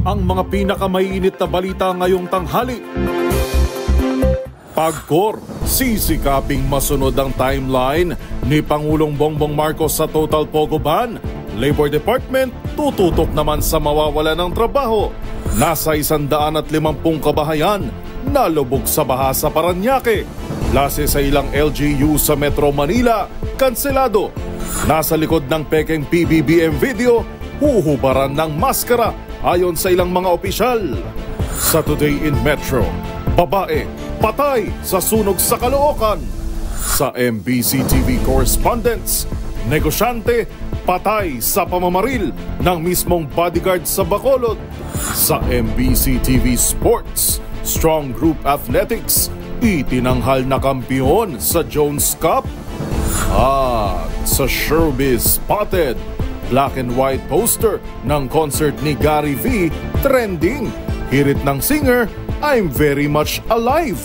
ang mga pinakamainit na balita ngayong tanghali. Pagkor, sisikaping masunod ang timeline ni Pangulong Bongbong Marcos sa total pogo ban. Labor Department tututok naman sa mawawala ng trabaho. Nasa 150 kabahayan nalubog sa baha sa Parañaque. Lase sa ilang LGU sa Metro Manila, kanselado. Nasa likod ng pekeng PBBM video, huhubaran ng maskara ayon sa ilang mga opisyal. Sa Today in Metro, babae patay sa sunog sa Caloocan. Sa MBC TV correspondents, negosyante patay sa pamamaril ng mismong bodyguard sa Bacolod. Sa MBC TV Sports, Strong Group Athletics itinanghal na kampiyon sa Jones Cup. At sa Showbiz Spotted, black and white poster ng concert ni Gary V trending. Hirit ng singer, I'm very much alive.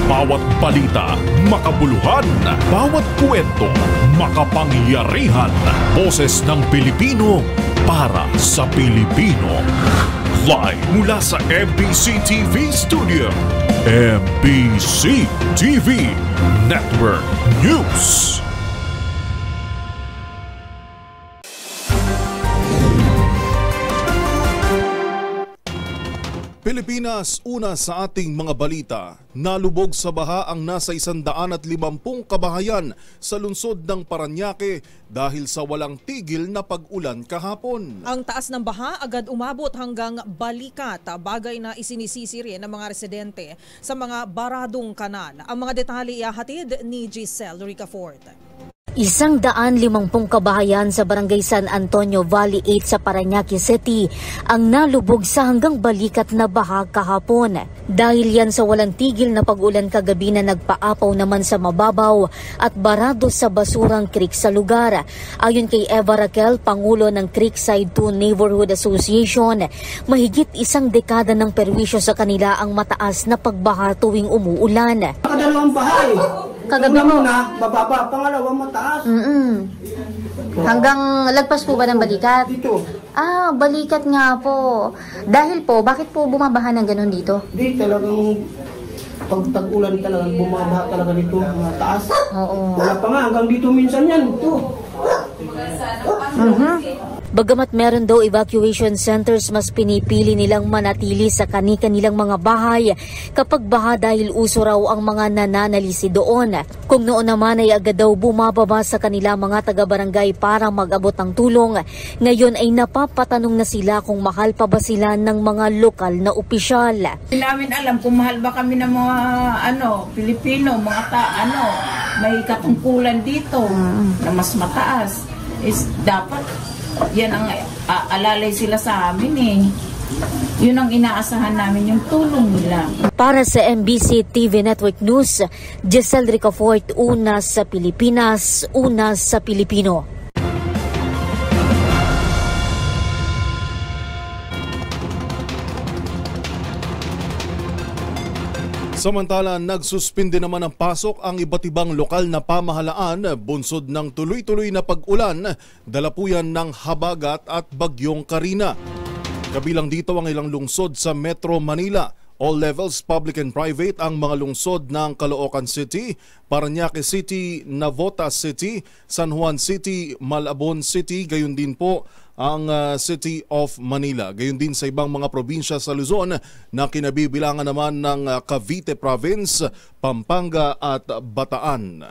Bawat balita, makabuluhan. Bawat kwento, makapangyarihan. Boses ng Pilipino para sa Pilipino. Live mula sa MBC TV Studio. MBC TV Network News. Pilipinas, una sa ating mga balita, nalubog sa baha ang nasa 150 kabahayan sa lungsod ng Parañaque dahil sa walang tigil na pag-ulan kahapon. Ang taas ng baha agad umabot hanggang balikat, bagay na isinisisi rin ng mga residente sa mga baradong kanal. Ang mga detalye ihahatid ni Giselle Ricafort. 150 kabahayan sa Barangay San Antonio, Valley 8 sa Parañaque City ang nalubog sa hanggang balikat na baha kahapon. Dahil yan sa walang tigil na pag-ulan kagabi na nagpaapaw naman sa mababaw at barado sa basurang creek sa lugar. Ayon kay Eva Raquel, Pangulo ng Creekside 2 Neighborhood Association, mahigit 1 dekada ng perwisyo sa kanila ang mataas na pagbaha tuwing umuulan. Nakadalawang bahay. Kagabi mo? Bababa, pangalawa mataas. Hanggang lagpas po ba ng balikat? Dito. Ah, balikat nga po. Dahil po, bakit po bumabaha ng ganun dito? Di talagang pag tag-ulan talagang bumabaha talaga dito, mataas. Oo. Wala pa nga, hanggang dito minsan yan. Ito. Bagamat meron daw evacuation centers, mas pinipili nilang manatili sa kani-kanilang mga bahay kapag baha dahil uso raw ang mga nananalisi doon. Kung noon naman ay agad daw bumababa sa kanila mga taga-barangay para mag-abot ng tulong, ngayon ay napapatanong na sila kung mahal pa ba sila ng mga lokal na opisyal. Hindi namin alam kung mahal ba kami ng mga Pilipino, may katungkulan dito na mas mataas. Is dapat yan ang alalay sila sa amin eh. Yun ang inaasahan namin, yung tulong nila. Para sa MBC TV Network News, Giselle Ricafort, una sa Pilipinas, una sa Pilipino. Samantala, nagsuspinde naman ng pasok ang iba't ibang lokal na pamahalaan bunsod ng tuloy-tuloy na pag-ulan, dala po yan ng habagat at bagyong Karina. Kabilang dito ang ilang lungsod sa Metro Manila. All levels, public and private, ang mga lungsod ng Caloocan City, Parañaque City, Navotas City, San Juan City, Malabon City, gayon din po ang City of Manila. Gayon din sa ibang mga probinsya sa Luzon na kinabibilangan naman ng Cavite Province, Pampanga at Bataan.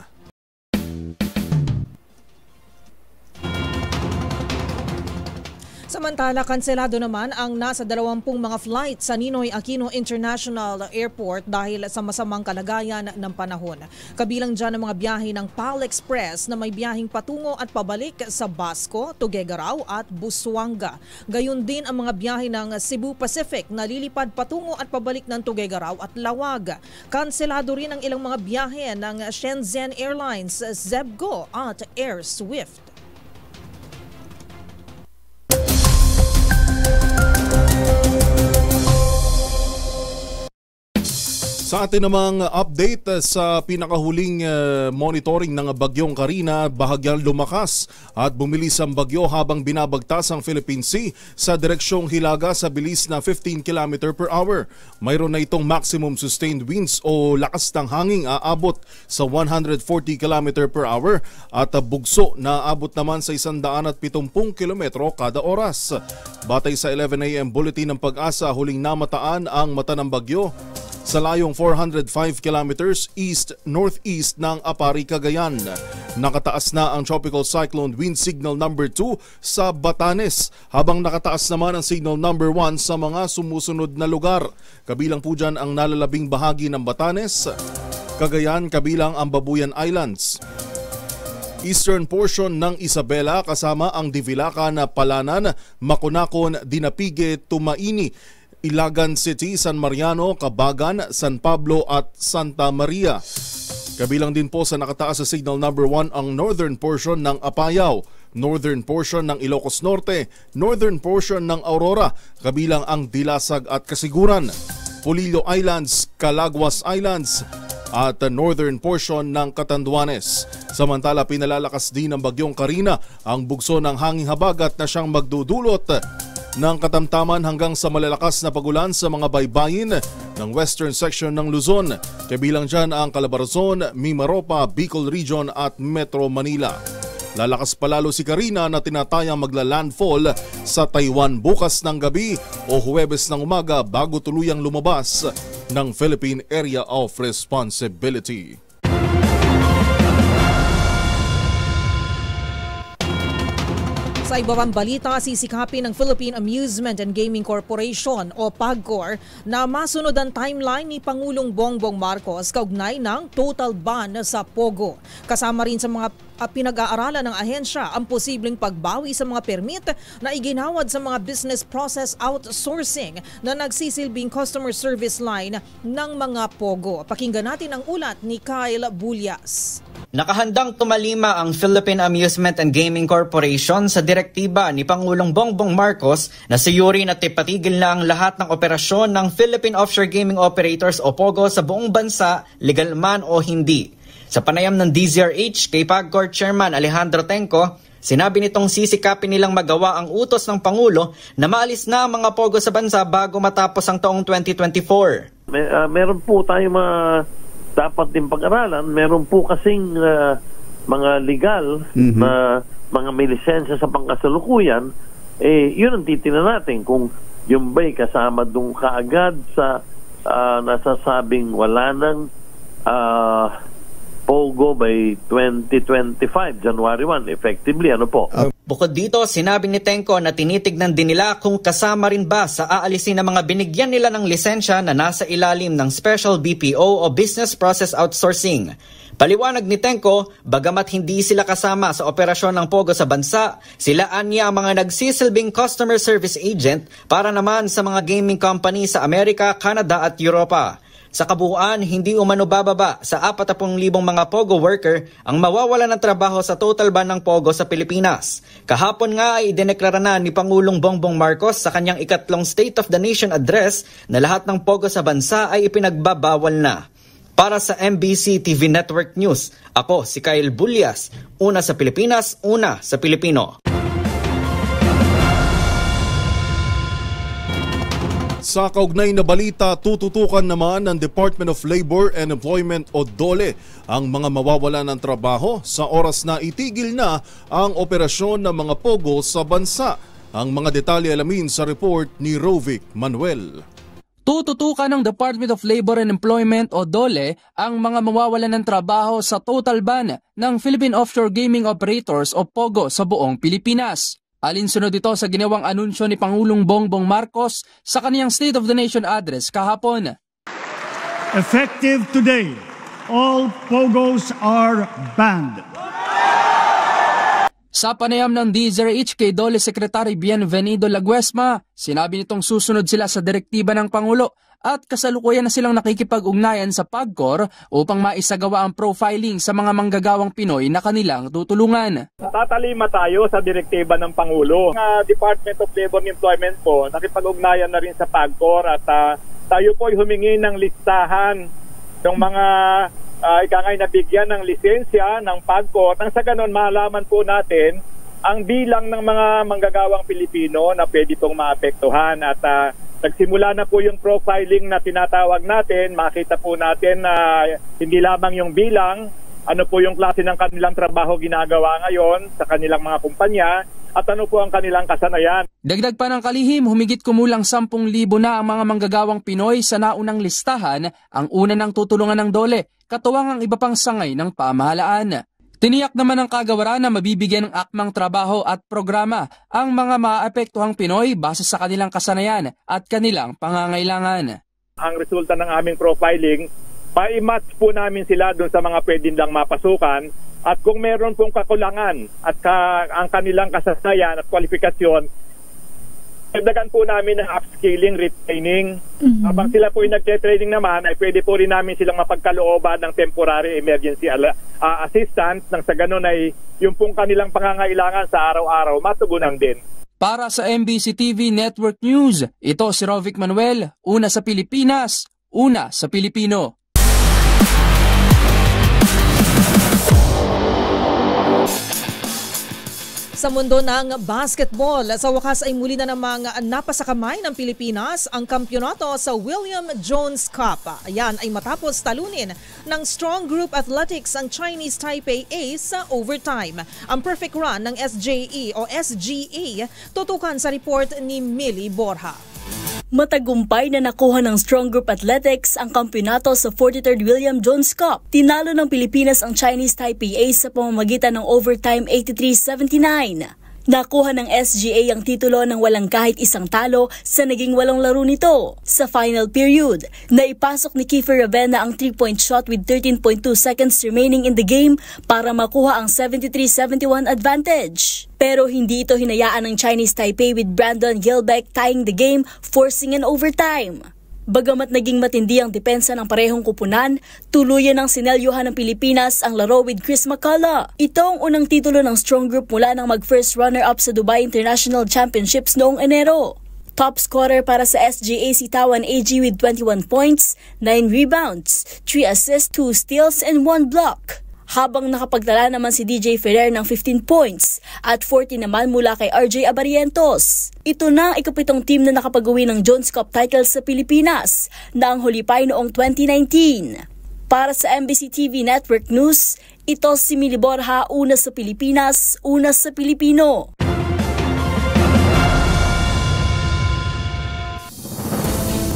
Samantala, kanselado naman ang nasa 20 mga flight sa Ninoy Aquino International Airport dahil sa masamang kalagayan ng panahon. Kabilang dyan ang mga biyahe ng PAL Express na may biyaheng patungo at pabalik sa Basco, Tuguegarao at Busuanga. Gayon din ang mga biyahe ng Cebu Pacific na lilipad patungo at pabalik ng Tuguegarao at Lawag. Kanselado rin ang ilang mga biyahe ng Shenzhen Airlines, Zebgo at Air Swift. Sa atin namang update sa pinakahuling monitoring ng bagyong Karina, bahagyang lumakas at bumilis ang bagyo habang binabagtas ang Philippine Sea sa direksyong hilaga sa bilis na 15 km per hour. Mayroon na itong maximum sustained winds o lakas ng hangin aabot sa 140 km per hour at bugso na aabot naman sa 170 km kada oras. Batay sa 11 AM bulletin ng Pag-asa, huling namataan ang mata ng bagyo sa layong 405 kilometers east-northeast ng Apari, Cagayan. Nakataas na ang Tropical Cyclone Wind Signal number 2 sa Batanes, habang nakataas naman ang Signal number 1 sa mga sumusunod na lugar. Kabilang po dyan ang nalalabing bahagi ng Batanes, Cagayan, kabilang ang Babuyan Islands. Eastern portion ng Isabela kasama ang Divilacan, Palanan, Maconacon, Dinapigue, Tumaini, Ilagan City, San Mariano, Cabagan, San Pablo at Santa Maria. Kabilang din po sa nakataas sa signal number 1 ang northern portion ng Apayao, northern portion ng Ilocos Norte, northern portion ng Aurora, kabilang ang Dilasag at Kasiguran, Polillo Islands, Calaguas Islands at northern portion ng Catanduanes. Samantala, pinalalakas din ng bagyong Karina ang bugso ng hanging habagat na siyang magdudulot ng katamtaman hanggang sa malalakas na pagulan sa mga baybayin ng western section ng Luzon. Kabilang dyan ang Calabarzon, Mimaropa, Bicol Region at Metro Manila. Lalakas palalo si Karina na tinatayang magla-landfall sa Taiwan bukas ng gabi o Huwebes ng umaga bago tuluyang lumabas ng Philippine Area of Responsibility. Sa iba pang balita, sisikapin ng Philippine Amusement and Gaming Corporation o PAGCOR na masunod ang timeline ni Pangulong Bongbong Marcos kaugnay ng total ban sa Pogo. Kasama rin sa mga pinag-aaralan ng ahensya ang posibleng pagbawi sa mga permit na iginawad sa mga business process outsourcing na nagsisilbing customer service line ng mga Pogo. Pakinggan natin ang ulat ni Kyle Bulyas. Nakahandang tumalima ang Philippine Amusement and Gaming Corporation sa direktiba ni Pangulong Bongbong Marcos na siyurin at ipatigil na ang lahat ng operasyon ng Philippine Offshore Gaming Operators o POGO sa buong bansa, legal man o hindi. Sa panayam ng DZRH kay PAGCOR Chairman Alejandro Tenco, sinabi nitong sisikapin nilang magawa ang utos ng Pangulo na maalis na ang mga POGO sa bansa bago matapos ang taong 2024. Meron po tayong mga dapat din pag-aralan. Meron po kasing mga legal na mga may lisensya sa pangkasalukuyan, yun ang titingnan natin kung yung ba'y kasama dun kaagad sa nasasabing wala ng POGO by 2025, January 1, effectively, ano po? Bukod dito, sinabi ni Tenco na tinitignan din nila kung kasama rin ba sa aalisin ng mga binigyan nila ng lisensya na nasa ilalim ng Special BPO o Business Process Outsourcing. Paliwanag ni Tenco, bagamat hindi sila kasama sa operasyon ng POGO sa bansa, sila anya ang mga nagsisilbing customer service agent para naman sa mga gaming company sa Amerika, Canada at Europa. Sa kabuuan, hindi umano bababa sa 40,000 mga POGO worker ang mawawala ng trabaho sa total ban ng POGO sa Pilipinas. Kahapon nga ay idineklara na ni Pangulong Bongbong Marcos sa kanyang ikatlong State of the Nation address na lahat ng POGO sa bansa ay ipinagbabawal na. Para sa MBC TV Network News, ako si Kyle Bulyas, una sa Pilipinas, una sa Pilipino. Sa kaugnay na balita, tututukan naman ng Department of Labor and Employment o DOLE ang mga mawawala ng trabaho sa oras na itigil na ang operasyon ng mga POGO sa bansa. Ang mga detalye alamin sa report ni Rovic Manuel. Tututukan ng Department of Labor and Employment o DOLE ang mga mawawalan ng trabaho sa total ban ng Philippine Offshore Gaming Operators o POGO sa buong Pilipinas. Alinsunod ito sa ginawang anunsyo ni Pangulong Bongbong Marcos sa kaniyang State of the Nation address kahapon. Effective today, all POGOs are banned. Sa panayam ng DZRH kay DOLE Secretary Bienvenido Laguesma, sinabi nitong susunod sila sa direktiba ng Pangulo at kasalukuyan na silang nakikipag-ugnayan sa PAGCOR upang maisagawa ang profiling sa mga manggagawang Pinoy na kanilang tutulungan. Tatalima tayo sa direktiba ng Pangulo. Ang Department of Labor and Employment po, nakipag-ugnayan na rin sa PAGCOR at tayo po ay humingi ng listahan ng mga ikangay nabigyan ng lisensya ng PAGCOR, nang sa ganon malaman po natin ang bilang ng mga manggagawang Pilipino na pwede pong maapektuhan. At nagsimula na po yung profiling na tinatawag natin. Makita po natin na hindi lamang yung bilang, ano po yung klase ng kanilang trabaho ginagawa ngayon sa kanilang mga kumpanya, at ano po ang kanilang kasanayan. Dagdag pa ng kalihim, humigit kumulang 10,000 na ang mga manggagawang Pinoy sa naunang listahan, ang una ng tutulungan ng DOLE, katuwang ang iba pang sangay ng pamahalaan. Tiniyak naman ng kagawaran na mabibigyan ng akmang trabaho at programa ang mga maapektuhang Pinoy base sa kanilang kasanayan at kanilang pangangailangan. Ang resulta ng aming profiling, ma-match po namin sila dun sa mga pwedeng lang mapasukan, at kung meron pong kakulangan at ang kanilang kasanayan at kwalifikasyon, dagdagan po namin ng upskilling, retraining. Habang sila po yung nagte-training naman, ay pwede po rin namin silang mapagkalooban ng temporary emergency assistance, nang sa ganun ay yung pong kanilang pangangailangan sa araw-araw matugunan din. Para sa MBC TV Network News, ito si Rovic Manuel, una sa Pilipinas, una sa Pilipino. Sa mundo ng basketball, sa wakas ay muli na namang napasakamay ng Pilipinas ang kampyonato sa William Jones Cup. Ayan ay matapos talunin ng Strong Group Athletics ang Chinese Taipei A sa overtime. Ang perfect run ng SJE o SGA, tutukan sa report ni Millie Borja. Matagumpay na nakuha ng Strong Group Athletics ang kampyonato sa 43rd William Jones Cup. Tinalo ng Pilipinas ang Chinese Taipei A sa pamamagitan ng overtime 83-79. Nakuha ng SGA ang titulo ng walang kahit isang talo sa naging 8 laro nito. Sa final period, naipasok ni Kiefer Ravena ang 3-point shot with 13.2 seconds remaining in the game para makuha ang 73-71 advantage. Pero hindi ito hinayaan ng Chinese Taipei with Brandon Gilbeck tying the game, forcing an overtime. Bagamat naging matindi ang depensa ng parehong kupunan, tuluyan ng sinelyuhan ng Pilipinas ang laro with Chris McCullough. Ito ang unang titulo ng Strong Group mula nang mag-first runner-up sa Dubai International Championships noong Enero. Top scorer para sa SGA si Tawan AG with 21 points, 9 rebounds, 3 assists, 2 steals, and 1 block. Habang nakapagtala naman si DJ Ferrer ng 15 points at 40 naman mula kay RJ Abarientos. Ito na ang ikapitong team na nakapag-uwi ng Jones Cup title sa Pilipinas na ang huli pa noong 2019. Para sa MBC TV Network News, ito si Millie Borja, una sa Pilipinas, una sa Pilipino.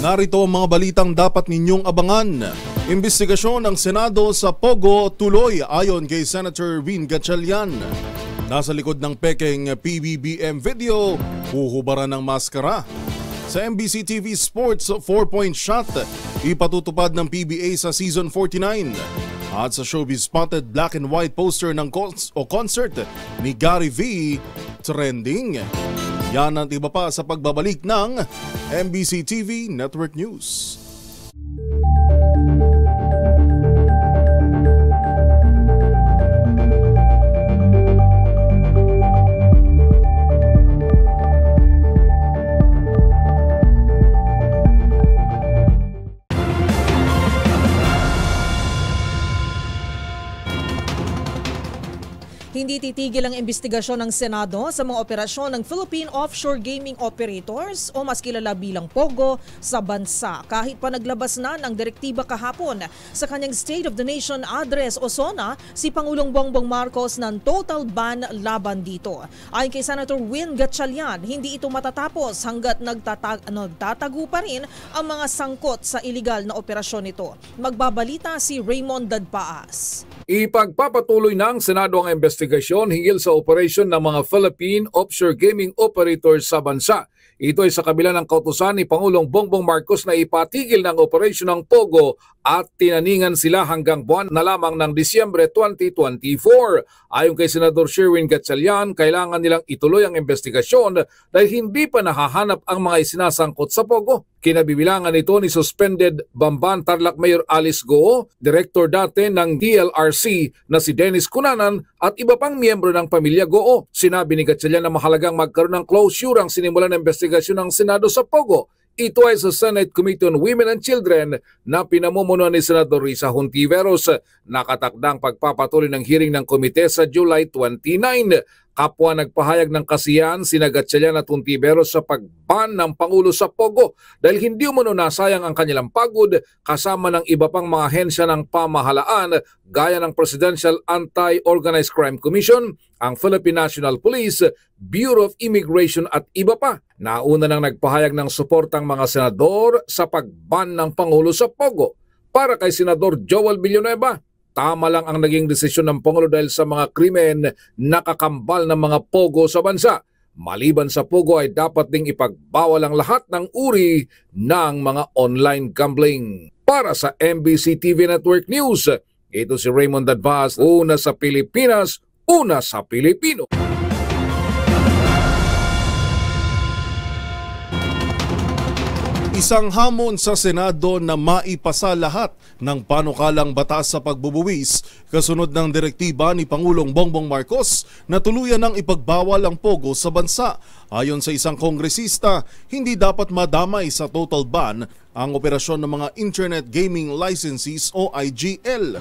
Narito ang mga balitang dapat ninyong abangan. Imbestigasyon ng Senado sa Pogo tuloy ayon kay Senator Win Gatchalian. Nasa likod ng peking PBBM video, huhubaran ng maskara. Sa MBC TV Sports 4-point shot, ipatutupad ng PBA sa Season 49. At sa Showbiz Spotted black and white poster ng concert ni Gary V, trending. Yan at iba pa sa pagbabalik ng MBC TV Network News. Hindi titigil ang investigasyon ng Senado sa mga operasyon ng Philippine Offshore Gaming Operators o mas kilala bilang POGO sa bansa. Kahit pa naglabas na ng direktiba kahapon sa kanyang State of the Nation address o SONA, si Pangulong Bongbong Marcos ng total ban laban dito. Ayon kay Senator Win Gatchalian, hindi ito matatapos hanggat nagtatago pa rin ang mga sangkot sa iligal na operasyon nito. Magbabalita si Raymond Dadpaas. Ipagpapatuloy ng Senado ang investigasyon hinggil sa operasyon ng mga Philippine Offshore Gaming Operators sa bansa. Ito ay sa kabila ng kautusan ni Pangulong Bongbong Marcos na ipatigil ng operasyon ng POGO at tinaningan sila hanggang buwan na lamang ng Disyembre 2024. Ayon kay Senador Sherwin Gatchalian, kailangan nilang ituloy ang investigasyon dahil hindi pa nahahanap ang mga isinasangkot sa POGO. Kinabibilangan ito ni suspended Bamban Tarlac Mayor Alice Goo, director dati ng DLRC na si Dennis Cunanan at iba pang miyembro ng pamilya Goo. Sinabi ni Gatchalian na mahalagang magkaroon ng closure ang sinimulan ng investigasyon ng Senado sa POGO. Ito ay sa Senate Committee on Women and Children na pinamumunuan ni Senador Risa Hontiveros. Nakatakdang pagpapatuloy ng hearing ng komite sa July 29. Kapwa nagpahayag ng kasiyahan sina Gatchalian at Hontiveros sa pagban ng Pangulo sa Pogo dahil hindi umano nasayang ang kanilang pagod kasama ng iba pang mga ahensya ng pamahalaan gaya ng Presidential Anti-Organized Crime Commission, ang Philippine National Police, Bureau of Immigration at iba pa. Nauna nang nagpahayag ng suportang mga senador sa pagban ng Pangulo sa Pogo. Para kay Senador Joel Villanueva, tama lang ang naging desisyon ng Pangulo dahil sa mga krimen na kakambal ng mga pogo sa bansa. Maliban sa pogo ay dapat ding ipagbawal ang lahat ng uri ng mga online gambling. Para sa MBC TV Network News, ito si Raymond Advaz, una sa Pilipinas, una sa Pilipino. Isang hamon sa Senado na maipasa lahat ng panukalang batas sa pagbubuwis kasunod ng direktiba ni Pangulong Bongbong Marcos na tuluyan ng ipagbawal ang pogo sa bansa. Ayon sa isang kongresista, hindi dapat madamay sa total ban ang operasyon ng mga Internet Gaming Licenses o IGL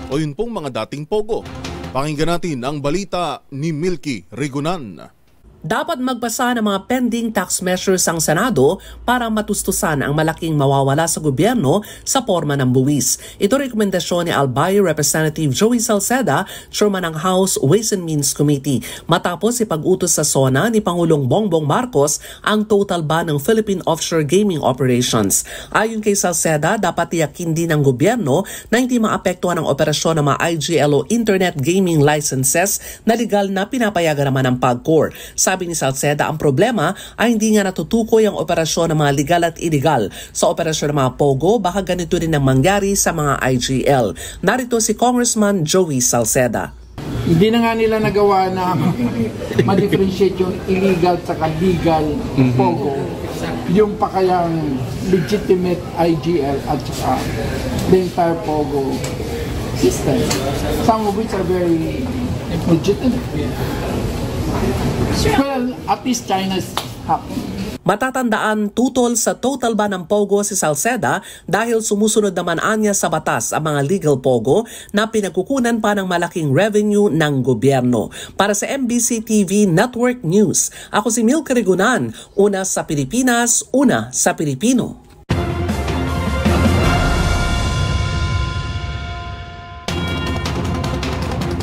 o yun pong mga dating pogo. Pakinggan natin ang balita ni Milky Rigunan. Dapat magpasa ng mga pending tax measures ang Senado para matustusan ang malaking mawawala sa gobyerno sa forma ng buwis. Ito rekomendasyon ni Albay Representative Joey Salceda, chairman ng House Ways and Means Committee, matapos ipag-utos sa SONA ni Pangulong Bongbong Marcos ang total ban ng Philippine offshore gaming operations. Ayon kay Salceda, dapat tiyakin din ng gobyerno na hindi maapektuhan ang operasyon ng mga IGL o Internet Gaming Licenses na legal na pinapayagan naman ng PAGCOR. Sabi ni Salceda, ang problema ay hindi nga natutukoy ang operasyon ng mga legal at illegal. Sa operasyon ng mga POGO, baka ganito rin ang mangyari sa mga IGL. Narito si Congressman Joey Salceda. Hindi na nga nila nagawa na ma-differentiate yung illegal at legal POGO. Yung pa kayang legitimate IGL at saka the entire POGO system. Some of which are very legitimate. Well, at least China's happy. Matatandaan tutol sa total ban ng POGO si Salceda dahil sumusunod naman anya sa batas ang mga legal POGO na pinagkukunan pa ng malaking revenue ng gobyerno. Para sa MBC TV Network News, ako si Milky Rigunan, una sa Pilipinas, una sa Pilipino.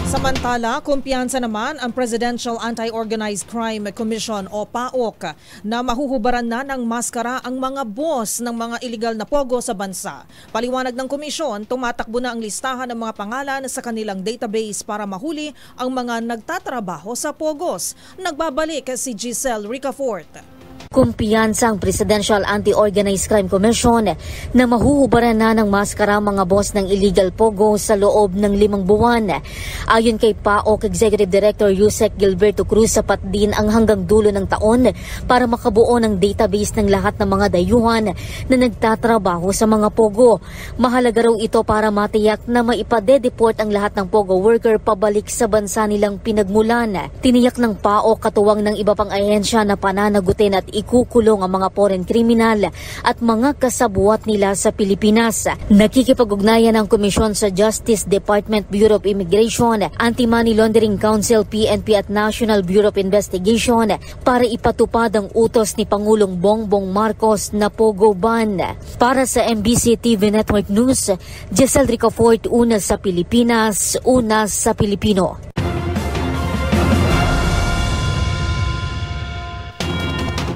Samantala, kumpiyansa naman ang Presidential Anti-Organized Crime Commission o PAOK na mahuhubaran na ng maskara ang mga boss ng mga iligal na pogo sa bansa. Paliwanag ng komisyon, tumatakbo na ang listahan ng mga pangalan sa kanilang database para mahuli ang mga nagtatrabaho sa pogos. Nagbabalik si Giselle Ricafort. Kumpiyansa ang Presidential Anti-Organized Crime Commission na mahuhubaran na ng maskara mga boss ng illegal pogo sa loob ng 5 buwan. Ayon kay PAOK Executive Director Yusek Gilberto Cruz, sapat din ang hanggang dulo ng taon para makabuo ng database ng lahat ng mga dayuhan na nagtatrabaho sa mga pogo. Mahalaga raw ito para matiyak na maipade-deport ang lahat ng pogo worker pabalik sa bansa nilang pinagmulan. Tiniyak ng PAOK katuwang ng iba pang ahensya na pananagutin at ikukulong ang mga foreign criminal at mga kasabuat nila sa Pilipinas. Nakikipag-ugnayan ang komisyon sa Justice Department, Bureau of Immigration, Anti-Money Laundering Council, PNP at National Bureau of Investigation para ipatupad ang utos ni Pangulong Bongbong Marcos na pogo ban. Para sa MBC TV Network News, Giselle Ricafort, una sa Pilipinas, una sa Pilipino.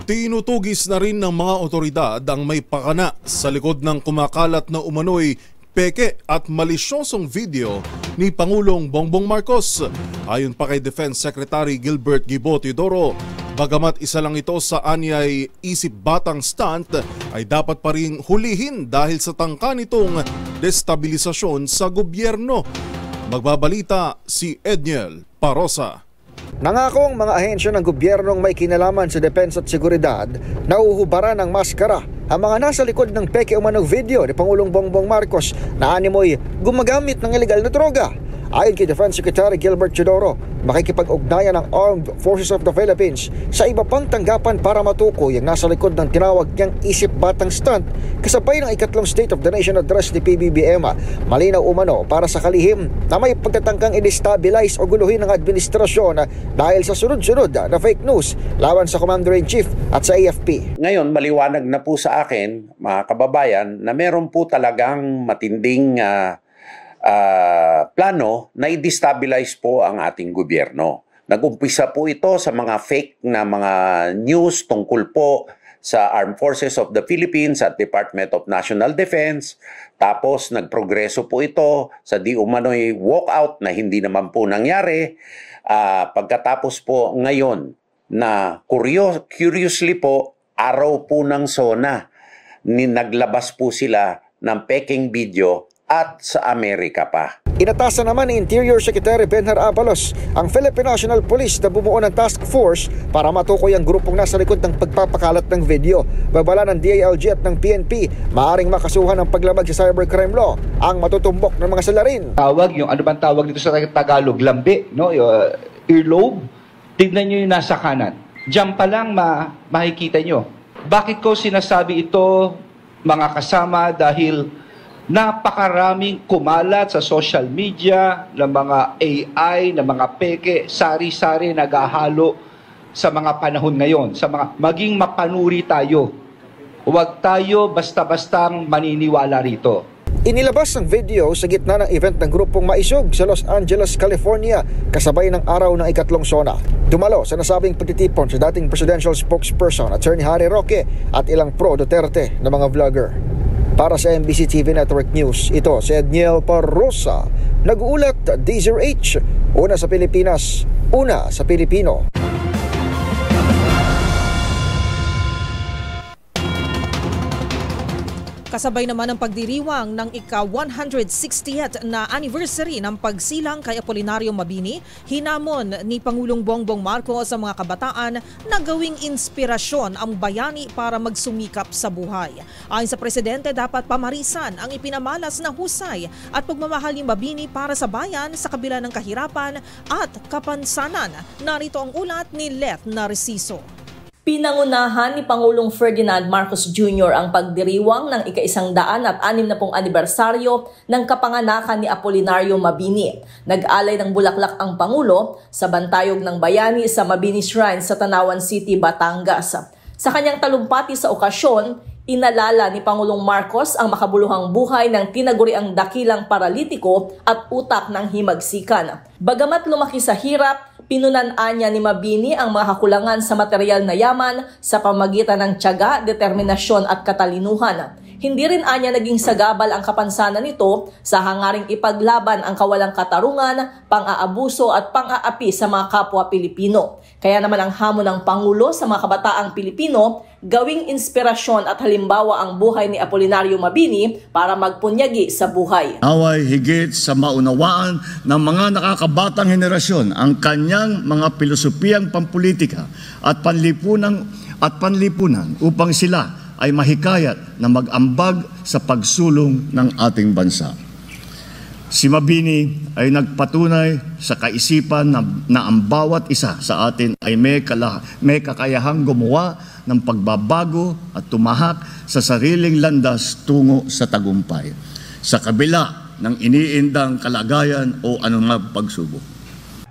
Tinutugis na rin ng mga otoridad ang may pakana sa likod ng kumakalat na umano'y peke at malisyosong video ni Pangulong Bongbong Marcos. Ayon pa kay Defense Secretary Gilbert Gibo Teodoro, bagamat isa lang ito sa anyay isip batang stunt, ay dapat pa rin hulihin dahil sa tangka nitong destabilisasyon sa gobyerno. Magbabalita si Edniel Parosa. Nangako ang mga ahensya ng gobyernong may kinalaman sa depensa at seguridad na uhubaran ng maskara ang mga nasa likod ng peke umanong video ni Pangulong Bongbong Marcos na animoy gumagamit ng ilegal na droga. Ayon kay Defense Secretary Gilbert Chodoro, makikipag-ugnayan ng Armed Forces of the Philippines sa iba pang tanggapan para matukoy ang nasa likod ng tinawag niyang isip batang stunt kasabay ng ikatlong State of the Nation Address ni PBBM. Malinaw umano para sa kalihim na may pagtatangkang i-destabilize o guluhin ng administrasyon dahil sa sunod-sunod na fake news laban sa Commander-in-Chief at sa AFP. Ngayon, maliwanag na po sa akin, mga kababayan, na meron po talagang matinding plano na i-destabilize po ang ating gobyerno. Nag-umpisa po ito sa mga fake na mga news tungkol po sa Armed Forces of the Philippines at Department of National Defense. Tapos nagprogreso po ito sa di umano'y walkout na hindi naman po nangyari. Pagkatapos po ngayon na curiously po, araw po ng SONA, naglabas po sila ng peking video at sa Amerika pa. Inatasan naman ni Interior Secretary Benhar Abalos ang Philippine National Police na bumuo ng task force para matukoy ang grupong nasa likod ng pagpapakalat ng video. Babala ng DILG at ng PNP, maaaring makasuhan ng paglabag sa cybercrime law ang matutumbok ng mga salarin. Tawag yung ano bang tawag dito sa Tagalog, lambi, no? Earlobe. Tignan nyo yung nasa kanan. Diyan pa lang makikita nyo. Bakit ko sinasabi ito, mga kasama, dahil napakaraming kumalat sa social media ng mga AI, ng mga peke, sari-sari naghahalo sa mga panahon ngayon. Maging mapanuri tayo. Huwag tayo basta-bastang maniniwala rito. Inilabas ang video sa gitna ng event ng grupong Maisog sa Los Angeles, California, kasabay ng araw ng ikatlong SONA. Dumalo sa nasabing pagtitipon sa dating presidential spokesperson Attorney Harry Roque at ilang pro-Duterte na mga vlogger. Para sa MBC TV Network News, ito si Edniel Parrosa, nag-uulat D0H, una sa Pilipinas, una sa Pilipino. Kasabay naman ang pagdiriwang ng ika-160th na anniversary ng pagsilang kay Apolinario Mabini, hinamon ni Pangulong Bongbong Marcos sa mga kabataan na gawing inspirasyon ang bayani para magsumikap sa buhay. Ayon sa Presidente, dapat pamarisan ang ipinamalas na husay at pagmamahal ni Mabini para sa bayan sa kabila ng kahirapan at kapansanan. Narito ang ulat ni Leth Narciso. Pinangunahan ni Pangulong Ferdinand Marcos Jr. ang pagdiriwang ng ika-160 anibersaryo ng kapanganakan ni Apolinario Mabini. Nag-alay ng bulaklak ang Pangulo sa bantayog ng bayani sa Mabini Shrine sa Tanawan City, Batangas. Sa kanyang talumpati sa okasyon, inalala ni Pangulong Marcos ang makabuluhang buhay ng tinaguriang dakilang paralitiko at utak ng himagsikan. Bagamat lumaki sa hirap, pinunaan niya ni Mabini ang mga kakulangan sa material na yaman sa pamagitan ng tiyaga, determinasyon at katalinuhan. Hindi rin anya naging sagabal ang kapansanan nito sa hangaring ipaglaban ang kawalang katarungan, pang-aabuso at pang-aapi sa mga kapwa Pilipino. Kaya naman ang hamon ng Pangulo sa mga kabataang Pilipino, gawing inspirasyon at halimbawa ang buhay ni Apolinario Mabini para magpunyagi sa buhay. Naway higit sa maunawaan ng mga nakakabatang henerasyon ang kanyang mga pilosopiyang pampolitika at panlipunan upang sila ay mahikayat na mag-ambag sa pagsulong ng ating bansa. Si Mabini ay nagpatunay sa kaisipan na ang bawat isa sa atin ay may kakayahang gumawa ng pagbabago at tumahak sa sariling landas tungo sa tagumpay, sa kabila ng iniindang kalagayan o anumang pagsubok.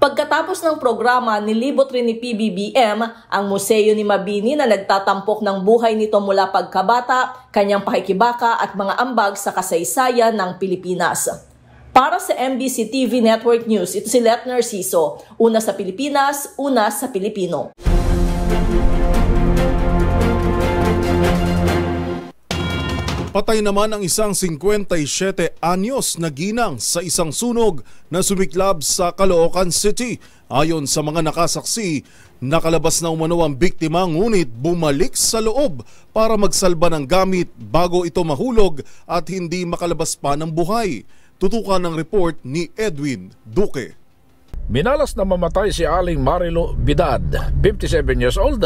Pagkatapos ng programa, nilibot rin ni PBBM ang museo ni Mabini na nagtatampok ng buhay nito mula pagkabata, kanyang pakikibaka at mga ambag sa kasaysayan ng Pilipinas. Para sa MBC TV Network News, ito si Leth Narciso, una sa Pilipinas, una sa Pilipino. Patay naman ang isang 57 anyos na ginang sa isang sunog na sumiklab sa Caloocan City. Ayon sa mga nakasaksi, nakalabas na umano ang biktima ngunit bumalik sa loob para magsalba ng gamit bago ito mahulog at hindi makalabas pa ng buhay. Tutukan ng report ni Edwin Duque. Minalas na mamatay si Aling Marilo Bidad, 57 years old,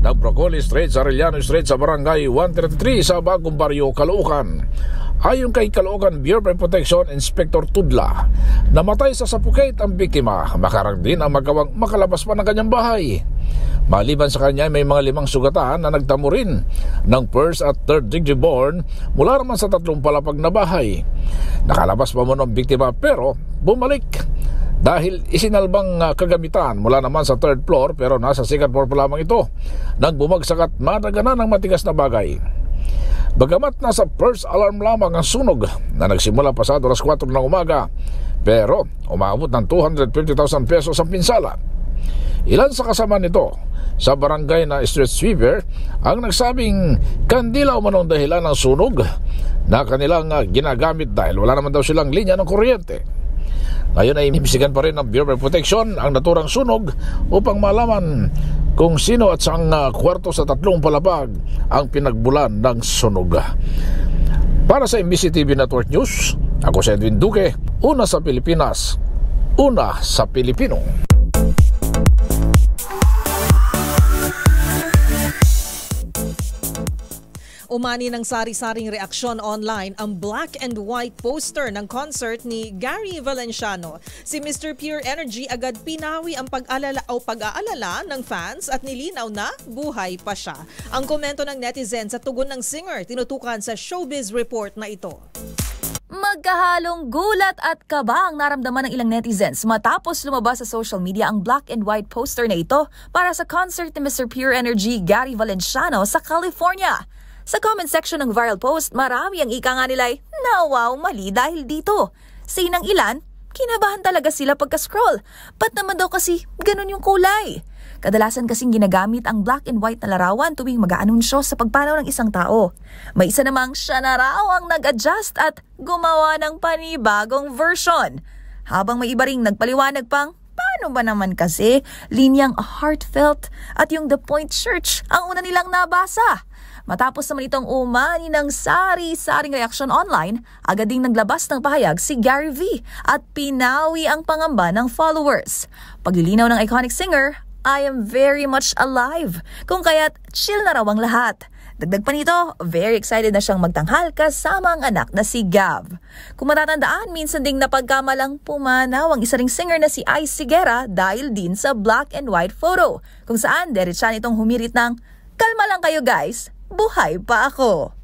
ng Broccoli Street, Arellano Street sa Barangay 133 sa Bagong Baryo, Caloocan. Ayon kay Caloocan Bureau of Protection Inspector Tudla, namatay sa suffocate ang biktima, makarang din ang magawang makalabas pa ng kanyang bahay. Maliban sa kanya, may mga 5 sugatan na nagtamo rin ng first at third degree burn mula naman sa 3 palapag na bahay. Nakalabas pa muna ang biktima pero bumalik dahil isinalbang kagamitan mula naman sa 3rd floor pero nasa 2nd floor pa lamang ito nang bumagsak at madagana ng matigas na bagay. Bagamat nasa first alarm lamang ang sunog na nagsimula pasado alas 4 ng umaga, pero umabot ng 250,000 pesos ang pinsala. Ilan sa kasama nito sa barangay na street sweeper ang nagsabing kandila umanong dahilan ng sunog na kanilang ginagamit dahil wala naman daw silang linya ng kuryente. Ngayon ay inimbestigahan pa rin ng Bureau of Protection ang naturang sunog upang malaman kung sino at saang kwarto sa 3 palapag ang pinagbulan ng sunog. Para sa MBC TV Network News, ako si Edwin Duque, una sa Pilipinas, una sa Pilipino. Umani ng sari-saring reaksyon online ang black and white poster ng concert ni Gary Valenciano. Si Mr. Pure Energy agad pinawi ang pag-aalala ng fans at nilinaw na buhay pa siya. Ang komento ng netizen sa tugon ng singer tinutukan sa Showbiz Report na ito. Magkahalong gulat at kaba ang naramdaman ng ilang netizens matapos lumabas sa social media ang black and white poster na ito para sa concert ni Mr. Pure Energy Gary Valenciano sa California. Sa comment section ng viral post, marami ang ika nga nila'y nawaw mali dahil dito. Sa inang ilan, kinabahan talaga sila pagka-scroll. Ba't naman daw kasi ganun yung kulay? Kadalasan kasing ginagamit ang black and white na larawan tuwing mag-aanunsyo sa pagpanaw ng isang tao. May isa namang siya na raw ang nag-adjust at gumawa ng panibagong version. Habang may iba ring nagpaliwanag pang, paano ba naman kasi linyang heartfelt at yung The Point Church ang una nilang nabasa. Matapos naman itong umani ng sari-saring reaksyon online, agad ding naglabas ng pahayag si Gary V at pinawi ang pangamba ng followers. Paglilinaw ng iconic singer, I am very much alive, kung kaya't chill na raw ang lahat. Dagdag pa nito, very excited na siyang magtanghal kasama ang anak na si Gav. Kung matatandaan, minsan ding napagkamalang pumanaw ang isa ring singer na si Ice Sigera dahil din sa black and white photo, kung saan diretsa nitong humirit ng, kalma lang kayo guys, buhay pa ako.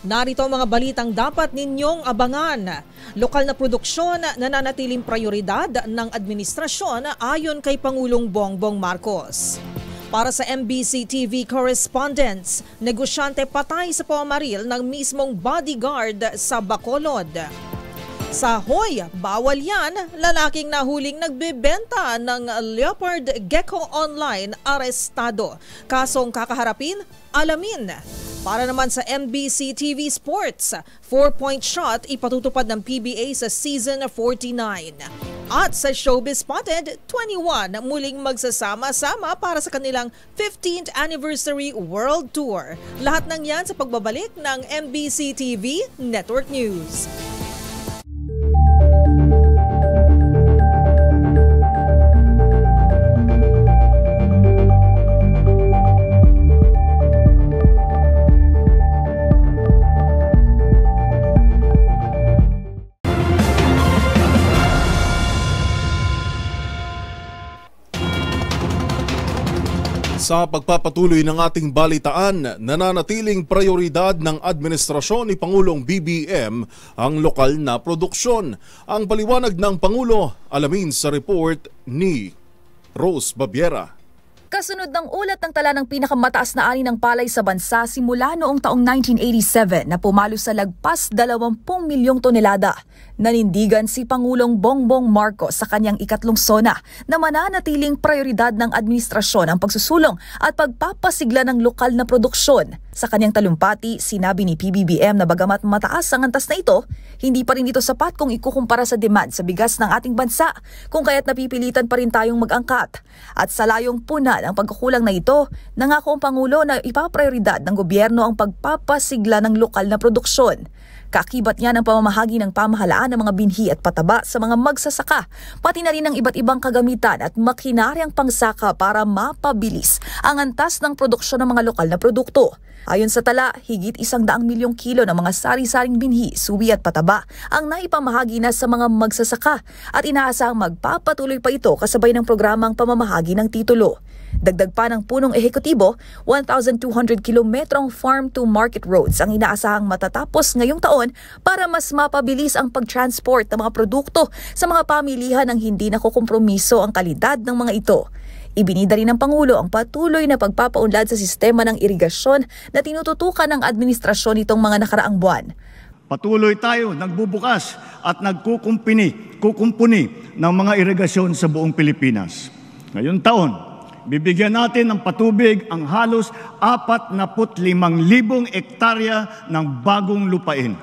Narito ang mga balitang dapat ninyong abangan. Lokal na produksyon nananatiling prioridad ng administrasyon ayon kay Pangulong Bongbong Marcos. Para sa MBC TV correspondents, negosyante patay sa pamamaril ng mismong bodyguard sa Bacolod. Sa Hoy, bawal yan, lalaking nahuling nagbebenta ng leopard gecko online arestado. Kasong kakaharapin, alamin. Para naman sa MBC TV Sports, 4-point shot ipatutupad ng PBA sa season 49. At sa Showbiz Spotted, 21 muling magsasama-sama para sa kanilang 15th Anniversary World Tour. Lahat ng yan sa pagbabalik ng MBC TV Network News. Sa pagpapatuloy ng ating balitaan, nananatiling prioridad ng administrasyon ni Pangulong BBM ang lokal na produksyon. Ang paliwanag ng Pangulo, alamin sa report ni Rose Babiera. Kasunod ng ulat ng tala ng pinakamataas na ani ng palay sa bansa simula noong taong 1987 na pumalo sa lagpas 20 milyong tonelada. Nanindigan si Pangulong Bongbong Marcos sa kanyang ikatlong SONA na mananatiling prioridad ng administrasyon ang pagsusulong at pagpapasigla ng lokal na produksyon. Sa kanyang talumpati, sinabi ni PBBM na bagamat mataas ang antas na ito, hindi pa rin ito sapat kung ikukumpara sa demand sa bigas ng ating bansa, kung kaya't napipilitan pa rin tayong mag-angkat. At sa layong puna ng pagkukulang na ito, nangako ang Pangulo na ipaprioridad ng gobyerno ang pagpapasigla ng lokal na produksyon. Kakibat niya ng pamamahagi ng pamahalaan ng mga binhi at pataba sa mga magsasaka, pati na rin ng iba't ibang kagamitan at makinaryang pangsaka para mapabilis ang antas ng produksyon ng mga lokal na produkto. Ayon sa tala, higit 100 milyong kilo ng mga sari-saring binhi, suwi at pataba ang naipamahagi na sa mga magsasaka at inaasahang magpapatuloy pa ito kasabay ng programang pamamahagi ng titulo. Dagdag pa ng punong ehekutibo, 1,200 kilometrong farm-to-market roads ang inaasahang matatapos ngayong taon para mas mapabilis ang pag-transport ng mga produkto sa mga pamilihan ng hindi nakukompromiso ang kalidad ng mga ito. Ibinida rin ng Pangulo ang patuloy na pagpapaunlad sa sistema ng irigasyon na tinututukan ng administrasyon nitong mga nakaraang buwan. Patuloy tayo nagbubukas at kukumpuni ng mga irigasyon sa buong Pilipinas. Ngayong taon, bibigyan natin ng patubig ang halos 45,000 hektarya ng bagong lupain.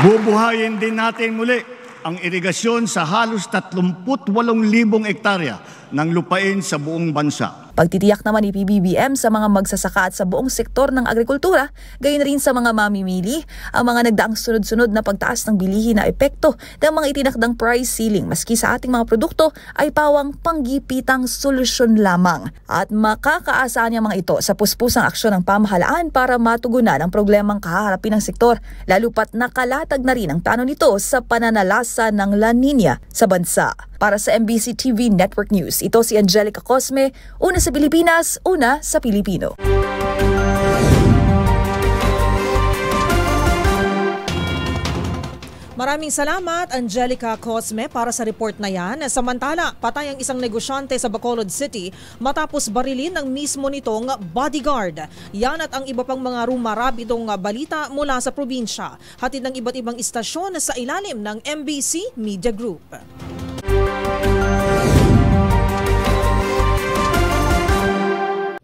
Bubuhayin din natin muli ang irigasyon sa halos 38,000 hektarya ng lupain sa buong bansa. Pagtitiyak naman ni PBBM sa mga magsasaka at sa buong sektor ng agrikultura, gayon rin sa mga mamimili, ang mga nagdaang sunod-sunod na pagtaas ng bilihin na epekto ng mga itinakdang price ceiling maski sa ating mga produkto ay pawang panggipitang solusyon lamang. At makakaasahan niya mga ito sa puspusang aksyon ng pamahalaan para matugunan ang problemang kaharapin ng sektor, lalo pat nakalatag na rin ang plano nito sa pananalasa ng La Nina sa bansa. Para sa MBC TV Network News, ito si Angelica Cosme, una sa Pilipinas, una sa Pilipino. Maraming salamat, Angelica Cosme, para sa report na yan. Samantala, patay ang isang negosyante sa Bacolod City matapos barilin ng mismo nitong bodyguard. Yan at ang iba pang mga rumarabidong balita mula sa probinsya. Hatid ng iba't ibang istasyon sa ilalim ng MBC Media Group.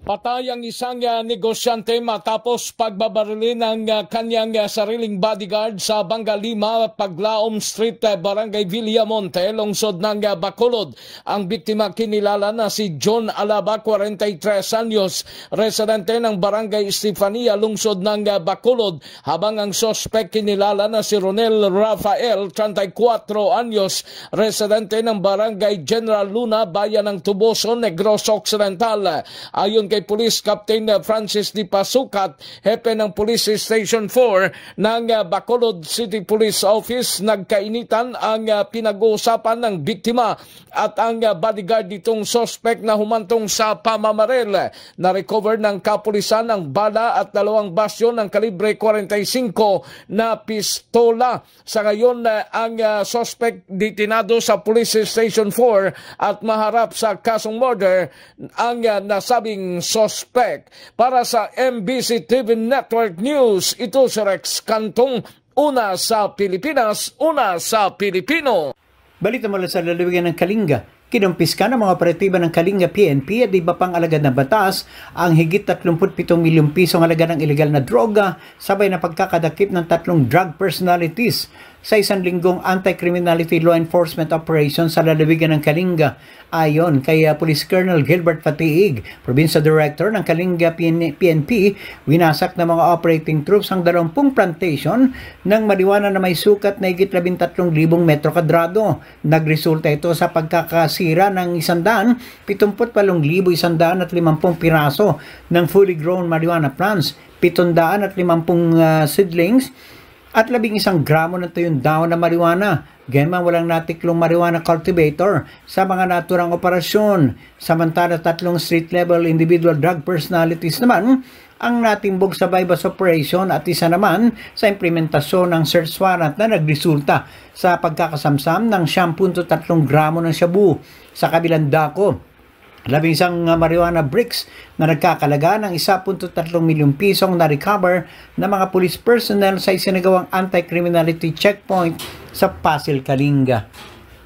Patay ang isang negosyante matapos pagbabarilin ng kanyang sariling bodyguard sa Banga 5, Paglaom Street, Barangay Villamonte, lungsod ng Bacolod. Ang biktima kinilala na si John Alaba, 43 anyos, residente ng Barangay Estefania, lungsod ng Bacolod, habang ang sospek kinilala na si Ronel Rafael, 34 anyos, residente ng Barangay General Luna, bayan ng Tuboso, Negros Occidental. Ayon kay Police Captain Francis Di Pasukat, hepe ng Police Station 4 ng Bacolod City Police Office, nagkainitan ang pinag-uusapan ng biktima at ang bodyguard nitong suspect na humantong sa pamamaril. Na-recover ng kapulisan ang bala at 2 basyo ng kalibre 45 na pistola. Sa ngayon, ang suspect detinado sa Police Station 4 at maharap sa kasong murder ang nasabing suspect. Para sa MBC TV Network News, ito si Rex Cantong, una sa Pilipinas, una sa Pilipino. Balita mula sa lalawigan ng Kalinga. Kinumpiska ng mga operatiba ng Kalinga PNP at iba pang alagad na batas ang higit 37 milyong pisong halaga ng ilegal na droga, sabay na pagkakadakip ng 3 drug personalities sa isang linggong anti-criminality law enforcement operation sa lalawigan ng Kalinga. Ayon kay Police Colonel Gilbert Fatiig, Provincial Director ng Kalinga PNP, winasak ng mga operating troops ang 20 plantation ng marijuana na may sukat na higit 13,000 metro kadrado. Nagresulta ito sa pagkakasira ng 178,150 piraso ng fully grown marijuana plants, 750 seedlings, at 11 gramo ng tuyong dahon na marijuana. Gema walang natiklong marijuana cultivator sa mga naturang operasyon. Samantala 3 street-level individual drug personalities naman ang natimbog sa bypass operation at isa naman sa implementasyon ng search warrant na nagresulta sa pagkakasamsam ng 10.3 gramo ng shabu. Sa kabilang dako, 11 marijuana bricks na nagkakalaga ng 1.3 milyong pisong na-recover ng mga police personnel sa isinagawang anti-criminality checkpoint sa Pasig, Kalinga.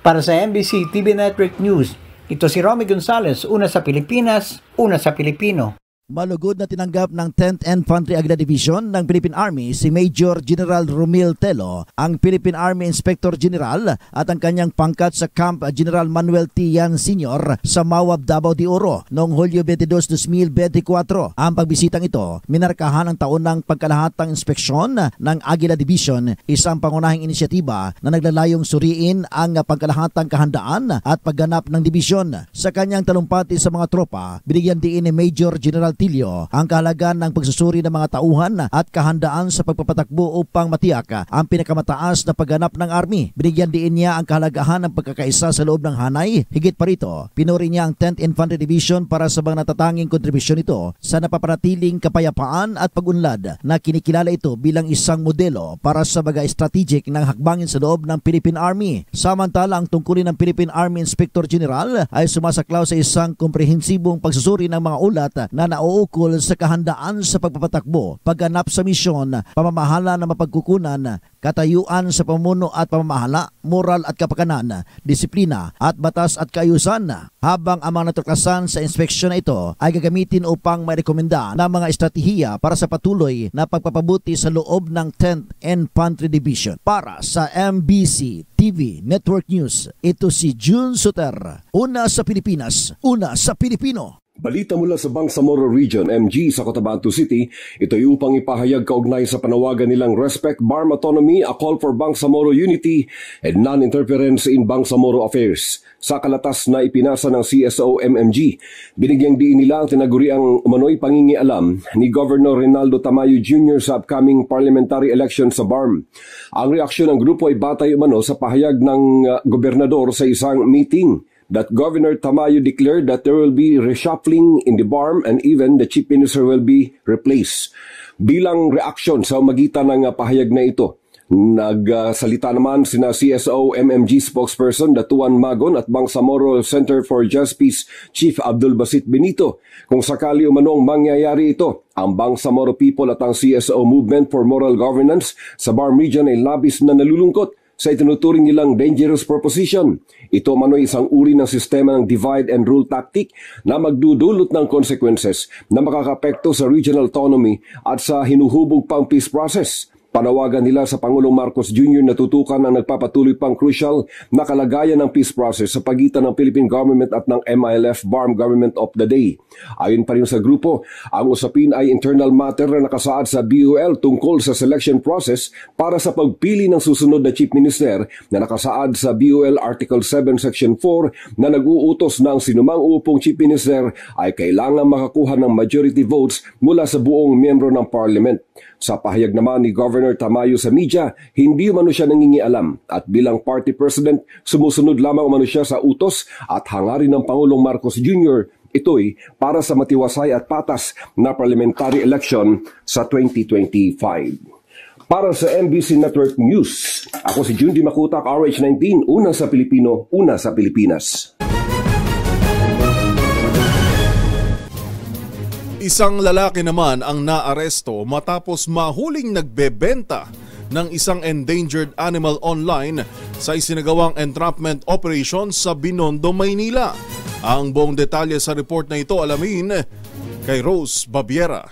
Para sa MBC TV Network News, ito si Romy Gonzalez, una sa Pilipinas, una sa Pilipino. Malugod na tinanggap ng 10th Infantry Aguila Division ng Philippine Army si Major General Romil Telo, ang Philippine Army Inspector General, at ang kanyang pangkat sa Camp General Manuel T. Yan Sr. sa Mawab, Davao de Oro noong Hulyo 22, 2024. Ang pagbisitang ito, minarkahan ang taon ng pagkalahatang inspeksyon ng Aguila Division, isang pangunahing inisyatiba na naglalayong suriin ang pagkalahatang kahandaan at pagganap ng dibisyon. Sa kanyang talumpati sa mga tropa, binigyan diin ni Major General Tilio ang kahalagan ng pagsusuri ng mga tauhan at kahandaan sa pagpapatakbo upang matiyak ang pinakamataas na pagganap ng Army. Binigyan din niya ang kahalagahan ng pagkakaisa sa loob ng hanay. Higit pa rito, pinuri niya ang 10th Infantry Division para sa mga natatanging kontribusyon nito sa napapanatiling kapayapaan at pag-unlad na kinikilala ito bilang isang modelo para sa mga strategic ng hakbangin sa loob ng Philippine Army. Samantala, ang tungkulin ng Philippine Army Inspector General ay sumasaklaw sa isang komprehensibong pagsusuri ng mga ulat na nauukol sa kahandaan sa pagpapatakbo, pagganap sa misyon, pamamahala na mapagkukunan, katayuan sa pamuno at pamamahala, moral at kapakanan, disiplina at batas at kaayusan. Habang ang mga natuklasan sa inspeksyon na ito ay gagamitin upang mairekomenda ng mga estratehiya para sa patuloy na pagpapabuti sa loob ng 10th Infantry Division. Para sa MBC TV Network News, ito si June Suter. Una sa Pilipinas, una sa Pilipino. Balita mula sa Bangsamoro Region, MG sa Cotabato City, ito ay upang ipahayag kaugnay sa panawagan nilang Respect Barm Autonomy, a call for Bangsamoro unity and non-interference in Bangsamoro affairs. Sa kalatas na ipinasa ng CSO-MMG, binigyang diin nila ang tinaguriang umano'y pangingialam ni Governor Rinaldo Tamayo Jr. sa upcoming parliamentary election sa BARM. Ang reaksyon ng grupo ay batay umano sa pahayag ng gobernador sa isang meeting that Governor Tamayo declared that there will be reshuffling in the BARM and even the Chief Minister will be replaced. Bilang reaksyon sa magitan ng pahayag na ito, nagsalita naman sina CSO-MMG spokesperson Datuan Magon at Bangsamoro Center for Just Peace Chief Abdul Basit Benito. Kung sakali umanong mangyayari ito, ang Bangsamoro people at ang CSO Movement for Moral Governance sa BARM region ay labis na nalulungkot sa itinuturing nilang dangerous proposition. Ito mano'y isang uri ng sistema ng divide and rule tactic na magdudulot ng consequences na makakapekto sa regional autonomy at sa hinuhubog pang peace process. Panawagan nila sa Pangulong Marcos Jr. na tutukan ang nagpapatuloy pang crucial na kalagayan ng peace process sa pagitan ng Philippine government at ng MILF BARM government of the day. Ayon pa rin sa grupo, ang usapin ay internal matter na nakasaad sa BUL tungkol sa selection process para sa pagpili ng susunod na Chief Minister na nakasaad sa BUL Article 7 Section 4 na nag-uutos na ang sinumang uupong Chief Minister ay kailangan makakuha ng majority votes mula sa buong miyembro ng Parliament. Sa pahayag naman ni Governor Tamayo sa media, hindi umano siya nangingialam at bilang party president, sumusunod lamang umano siya sa utos at hangarin ng Pangulong Marcos Jr. Ito'y para sa matiwasay at patas na parliamentary election sa 2025. Para sa MBC Network News, ako si Jundi Makutak, RH19, una sa Pilipino, una sa Pilipinas. Isang lalaki naman ang naaresto matapos mahuling nagbebenta ng isang endangered animal online sa isinagawang entrapment operation sa Binondo, Maynila. Ang buong detalye sa report na ito alamin kay Rose Babiera.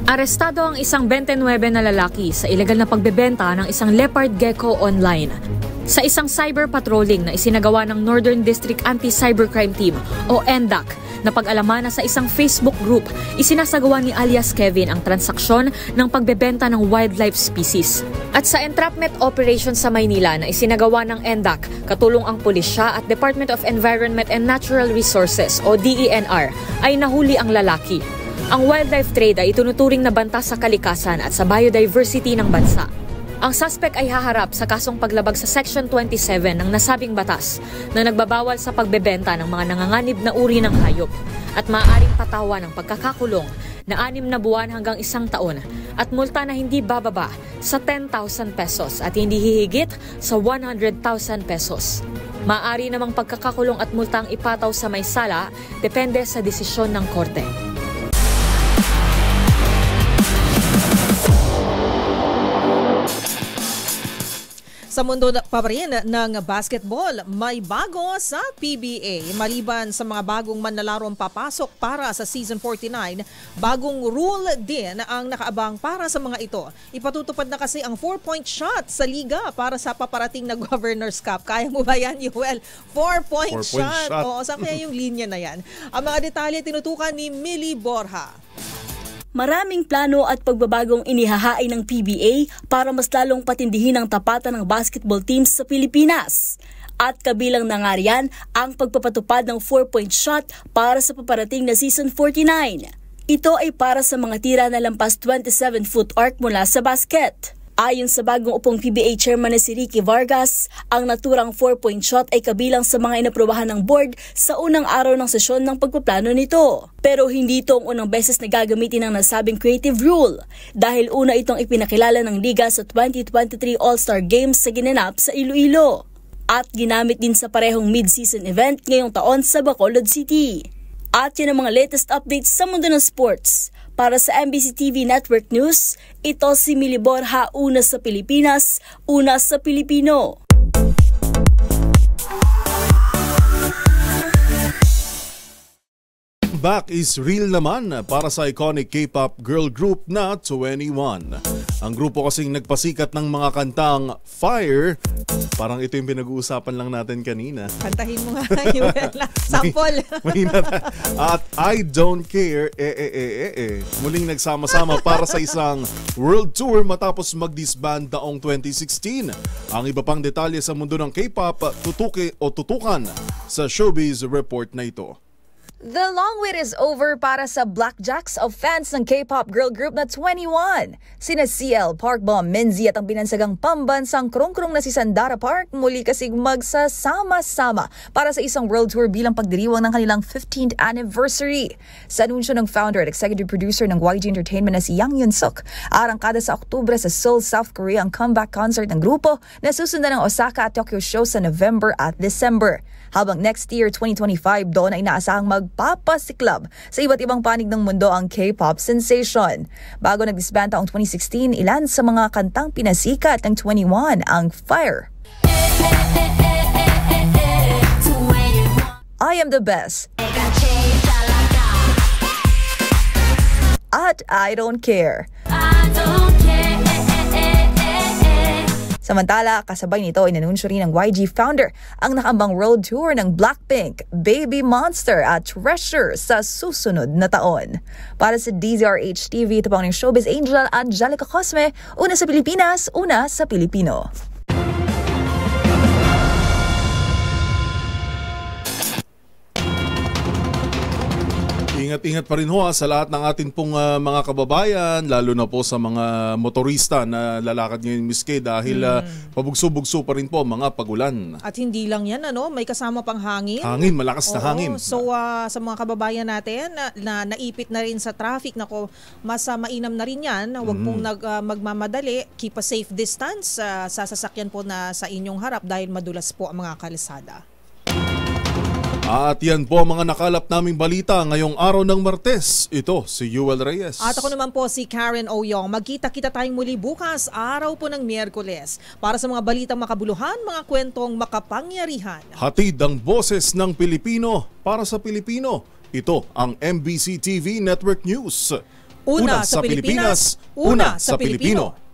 Arestado ang isang 29 na lalaki sa ilegal na pagbebenta ng isang leopard gecko online. Sa isang cyber patrolling na isinagawa ng Northern District Anti-Cybercrime Team o NDAC na pag-alaman na sa isang Facebook group, isinasagawa ni alias Kevin ang transaksyon ng pagbebenta ng wildlife species. At sa entrapment operation sa Maynila na isinagawa ng NDAC, katulong ang pulisya at Department of Environment and Natural Resources o DENR ay nahuli ang lalaki. Ang wildlife trade ay itunuturing na banta sa kalikasan at sa biodiversity ng bansa. Ang suspect ay haharap sa kasong paglabag sa Section 27 ng nasabing batas na nagbabawal sa pagbebenta ng mga nanganganib na uri ng hayop at maaaring patawan ng pagkakakulong na 6 na buwan hanggang 1 taon at multa na hindi bababa sa 10,000 pesos at hindi hihigit sa 100,000 pesos. Maaari namang pagkakakulong at multa ang ipataw sa may sala depende sa desisyon ng korte. Sa mundo pa rin ng basketball, may bago sa PBA. Maliban sa mga bagong manlalarong papasok para sa Season 49, bagong rule din ang nakaabang para sa mga ito. Ipatutupad na kasi ang 4-point shot sa liga para sa paparating na Governor's Cup. Kaya mo ba yan, Yuel? 4-point shot. Oo, saan kaya yung linya na yan? Ang mga detalye tinutukan ni Millie Borja. Maraming plano at pagbabagong inihahain ng PBA para mas lalong patindihin ang tapatan ng basketball teams sa Pilipinas. At kabilang na nga riyan ang pagpapatupad ng 4-point shot para sa paparating na Season 49. Ito ay para sa mga tira na lampas 27-foot arc mula sa basket. Ayon sa bagong upong PBA chairman na si Ricky Vargas, ang naturang 4-point shot ay kabilang sa mga inaprubahan ng board sa unang araw ng sesyon ng pagpaplano nito. Pero hindi ito ang unang beses na gagamitin ng nasabing creative rule dahil una itong ipinakilala ng liga sa 2023 All-Star Games sa ginanap sa Iloilo. At ginamit din sa parehong mid-season event ngayong taon sa Bacolod City. At yan ang mga latest updates sa mundo ng sports. Para sa MBC TV Network News, ito si Millie Borja, una sa Pilipinas, una sa Pilipino. Back is real naman para sa iconic K-pop girl group na 2NE1. Ang grupo kasing nagpasikat ng mga kantang Fire, parang ito yung pinag-uusapan lang natin kanina. Kantahin mo nga, sample. At I Don't Care, muling nagsama-sama para sa isang world tour matapos mag-disband taong 2016. Ang iba pang detalye sa mundo ng K-pop, tutukan sa Showbiz Report na ito. The long wait is over para sa Blackjacks of fans ng K-pop girl group na 2NE1. Sina CL, Park Bom, Minzy at ang binansagang pambansang krong-krong na si Sandara Park muli kasing magsasama-sama para sa isang world tour bilang pagdiriwang ng kanilang 15th anniversary. Sa anunsyo ng founder at executive producer ng YG Entertainment na si Yang Yun-suk, arangkada sa Oktubre sa Seoul, South Korea ang comeback concert ng grupo na susundan ng Osaka at Tokyo show sa November at December. Habang next year, 2025, doon ay inaasahang magpapasiklab sa iba't ibang panig ng mundo ang K-pop sensation. Bago nag-disband taong 2016, ilan sa mga kantang pinasikat ng 2NE1 ang Fire, I Am The Best, at I Don't Care. Samantala, kasabay nito, inanunsyo rin ng YG founder ang nakambang world tour ng Blackpink, Baby Monster at Treasure sa susunod na taon. Para sa DZRH TV, ito pang ng Showbiz Angel Angelica Cosme, una sa Pilipinas, una sa Pilipino. Ingat-ingat pa rin ho sa lahat ng atin pong mga kababayan, lalo na po sa mga motorista na lalakad ngayon miski dahil pabugso-bugso pa rin po mga pagulan. At hindi lang yan, may kasama pang hangin. Hangin, malakas na hangin. So sa mga kababayan natin na naipit na rin sa traffic, mas mainam na rin yan. Huwag pong magmamadali, keep a safe distance sa sasakyan po na sa inyong harap dahil madulas po ang mga kalsada. At yan po ang mga nakalap naming balita ngayong araw ng Martes. Ito si Yuel Reyes. At ako naman po si Karen Oyong. Magkita-kita tayong muli bukas, araw po ng Miyerkules, para sa mga balitang makabuluhan, mga kwentong makapangyarihan. Hatid ang boses ng Pilipino para sa Pilipino. Ito ang MBC TV Network News. Una sa Pilipinas, una sa Pilipino.